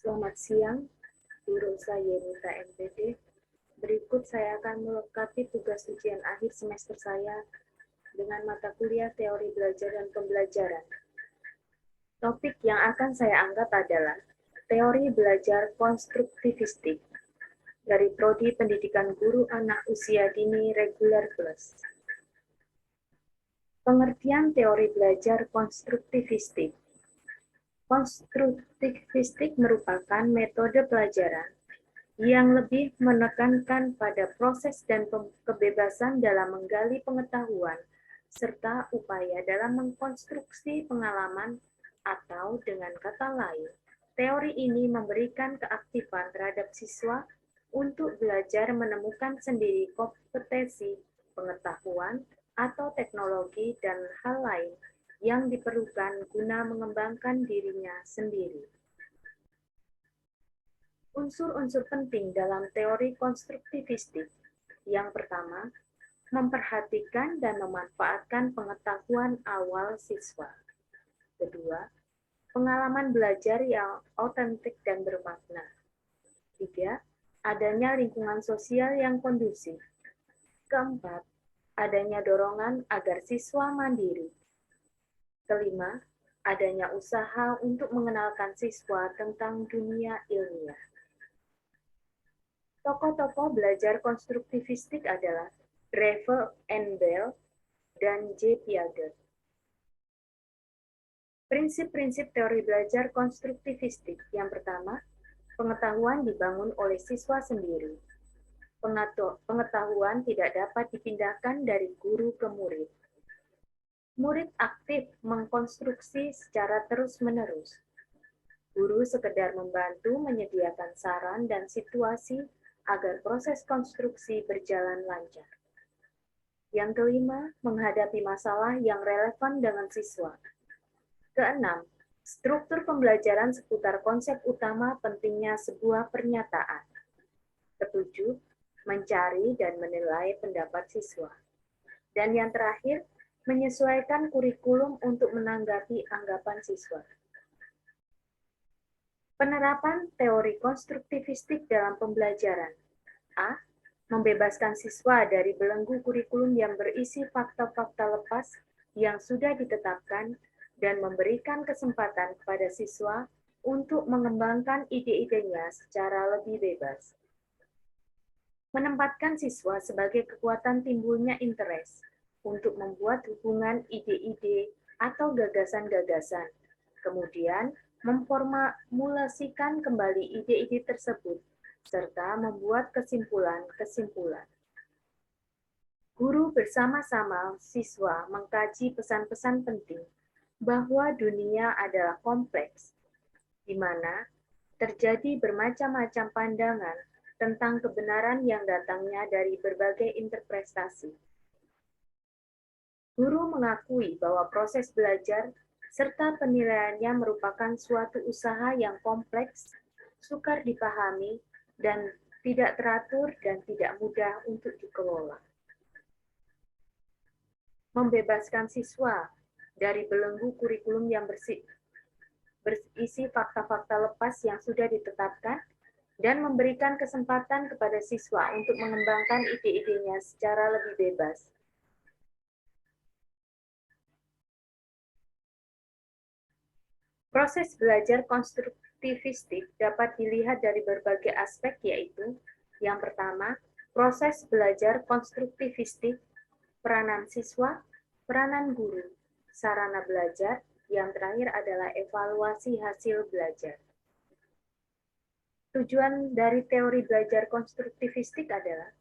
Selamat siang, guru saya Yenita MPD. Berikut saya akan melengkapi tugas ujian akhir semester saya dengan mata kuliah teori belajar dan pembelajaran. Topik yang akan saya angkat adalah teori belajar konstruktivistik dari Prodi Pendidikan Guru Anak Usia Dini Reguler Plus. Pengertian teori belajar konstruktivistik. Konstruktivistik merupakan metode pelajaran yang lebih menekankan pada proses dan kebebasan dalam menggali pengetahuan, serta upaya dalam mengkonstruksi pengalaman atau dengan kata lain, teori ini memberikan keaktifan terhadap siswa untuk belajar menemukan sendiri kompetensi, pengetahuan, atau teknologi dan hal lain yang diperlukan guna mengembangkan dirinya sendiri. Unsur-unsur penting dalam teori konstruktivistik. Yang pertama, memperhatikan dan memanfaatkan pengetahuan awal siswa. Kedua, pengalaman belajar yang otentik dan bermakna. Tiga, adanya lingkungan sosial yang kondusif. Keempat, adanya dorongan agar siswa mandiri. Kelima, adanya usaha untuk mengenalkan siswa tentang dunia ilmiah. Tokoh-tokoh belajar konstruktivistik adalah Revel N. Bell dan J. Piaget. Prinsip-prinsip teori belajar konstruktivistik. Yang pertama, pengetahuan dibangun oleh siswa sendiri. Pengetahuan tidak dapat dipindahkan dari guru ke murid. Murid aktif mengkonstruksi secara terus-menerus. Guru sekedar membantu menyediakan saran dan situasi agar proses konstruksi berjalan lancar. Yang kelima, menghadapi masalah yang relevan dengan siswa. Keenam, struktur pembelajaran seputar konsep utama pentingnya sebuah pernyataan. Ketujuh, mencari dan menilai pendapat siswa. Dan yang terakhir, menyesuaikan kurikulum untuk menanggapi anggapan siswa. Penerapan teori konstruktivistik dalam pembelajaran. A. Membebaskan siswa dari belenggu kurikulum yang berisi fakta-fakta lepas yang sudah ditetapkan dan memberikan kesempatan kepada siswa untuk mengembangkan ide-idenya secara lebih bebas. Menempatkan siswa sebagai kekuatan timbulnya interest untuk membuat hubungan ide-ide atau gagasan-gagasan, kemudian memformulasikan kembali ide-ide tersebut, serta membuat kesimpulan-kesimpulan. Guru bersama-sama siswa mengkaji pesan-pesan penting bahwa dunia adalah kompleks, di mana terjadi bermacam-macam pandangan tentang kebenaran yang datangnya dari berbagai interpretasi. Guru mengakui bahwa proses belajar serta penilaiannya merupakan suatu usaha yang kompleks, sukar dipahami, dan tidak teratur dan tidak mudah untuk dikelola. Membebaskan siswa dari belenggu kurikulum yang berisi fakta-fakta lepas yang sudah ditetapkan, dan memberikan kesempatan kepada siswa untuk mengembangkan ide-idenya secara lebih bebas. Proses belajar konstruktivistik dapat dilihat dari berbagai aspek, yaitu yang pertama, proses belajar konstruktivistik, peranan siswa, peranan guru, sarana belajar, yang terakhir adalah evaluasi hasil belajar. Tujuan dari teori belajar konstruktivistik adalah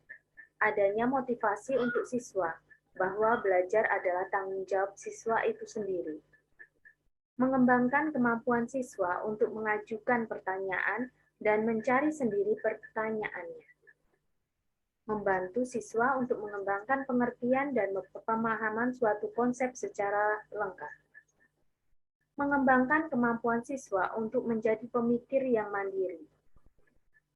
adanya motivasi untuk siswa, bahwa belajar adalah tanggung jawab siswa itu sendiri. Mengembangkan kemampuan siswa untuk mengajukan pertanyaan dan mencari sendiri pertanyaannya. Membantu siswa untuk mengembangkan pengertian dan pemahaman suatu konsep secara lengkap. Mengembangkan kemampuan siswa untuk menjadi pemikir yang mandiri.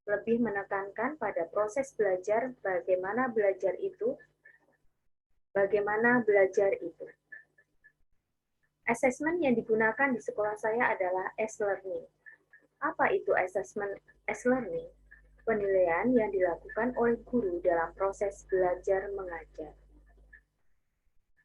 Lebih menekankan pada proses belajar, bagaimana belajar itu. Asesmen yang digunakan di sekolah saya adalah S-Learning. Apa itu assessment as learning? Penilaian yang dilakukan oleh guru dalam proses belajar mengajar.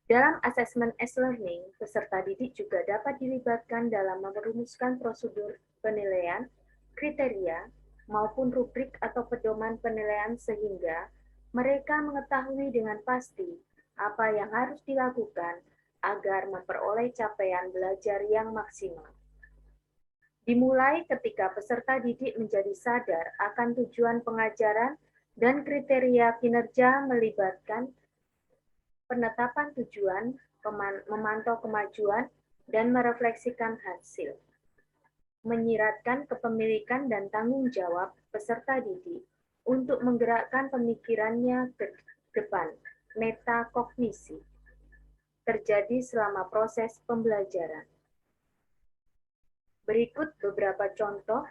Dalam asesmen as learning, peserta didik juga dapat dilibatkan dalam merumuskan prosedur penilaian, kriteria, maupun rubrik atau pedoman penilaian sehingga mereka mengetahui dengan pasti apa yang harus dilakukan agar memperoleh capaian belajar yang maksimal. Dimulai ketika peserta didik menjadi sadar akan tujuan pengajaran dan kriteria kinerja melibatkan penetapan tujuan, memantau kemajuan, dan merefleksikan hasil. Menyiratkan kepemilikan dan tanggung jawab peserta didik untuk menggerakkan pemikirannya ke depan, metakognisi, terjadi selama proses pembelajaran. Berikut beberapa contoh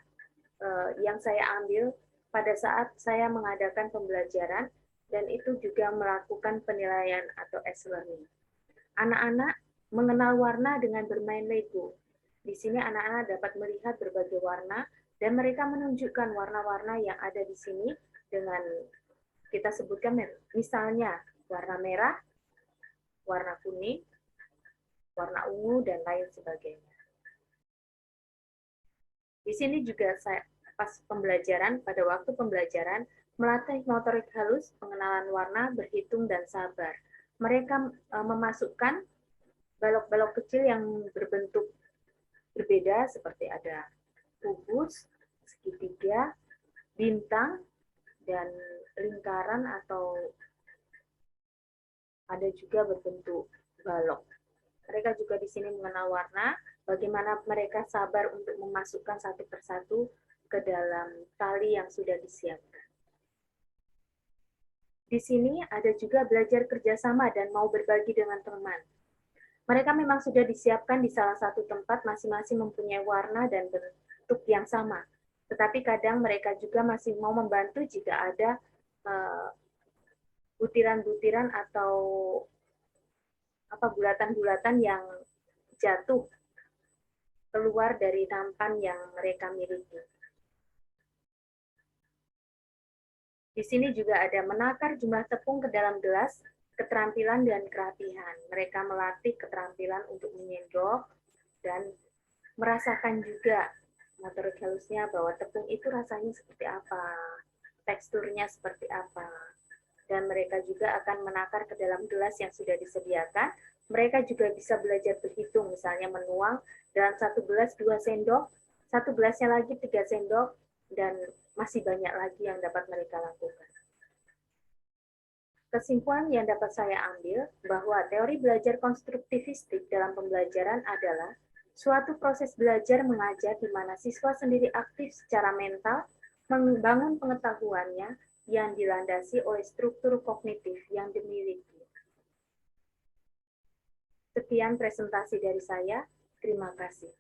yang saya ambil pada saat saya mengadakan pembelajaran dan itu juga melakukan penilaian atau as-learning. Anak-anak mengenal warna dengan bermain Lego. Di sini anak-anak dapat melihat berbagai warna dan mereka menunjukkan warna-warna yang ada di sini dengan kita sebutkan misalnya warna merah, warna kuning, warna ungu, dan lain sebagainya. Di sini juga saya pas pembelajaran, pada waktu pembelajaran, melatih motorik halus, pengenalan warna, berhitung, dan sabar. Mereka memasukkan balok-balok kecil yang berbentuk berbeda, seperti ada kubus, segitiga, bintang, dan lingkaran atau ada juga berbentuk balok. Mereka juga di sini mengenal warna, bagaimana mereka sabar untuk memasukkan satu persatu ke dalam tali yang sudah disiapkan. Di sini ada juga belajar kerjasama dan mau berbagi dengan teman. Mereka memang sudah disiapkan di salah satu tempat, masing-masing mempunyai warna dan bentuk yang sama. Tetapi kadang mereka juga masih mau membantu jika ada butiran-butiran atau bulatan-bulatan yang jatuh keluar dari nampan yang mereka miliki. Di sini juga ada menakar jumlah tepung ke dalam gelas, keterampilan dan kerapihan. Mereka melatih keterampilan untuk menyendok dan merasakan juga motorik halusnya bahwa tepung itu rasanya seperti apa, teksturnya seperti apa. Dan mereka juga akan menakar ke dalam gelas yang sudah disediakan. Mereka juga bisa belajar berhitung, misalnya menuang dalam satu gelas 2 sendok, satu gelasnya lagi 3 sendok, dan masih banyak lagi yang dapat mereka lakukan. Kesimpulan yang dapat saya ambil bahwa teori belajar konstruktivistik dalam pembelajaran adalah suatu proses belajar mengajar di mana siswa sendiri aktif secara mental, membangun pengetahuannya yang dilandasi oleh struktur kognitif yang dimiliki. Sekian presentasi dari saya. Terima kasih.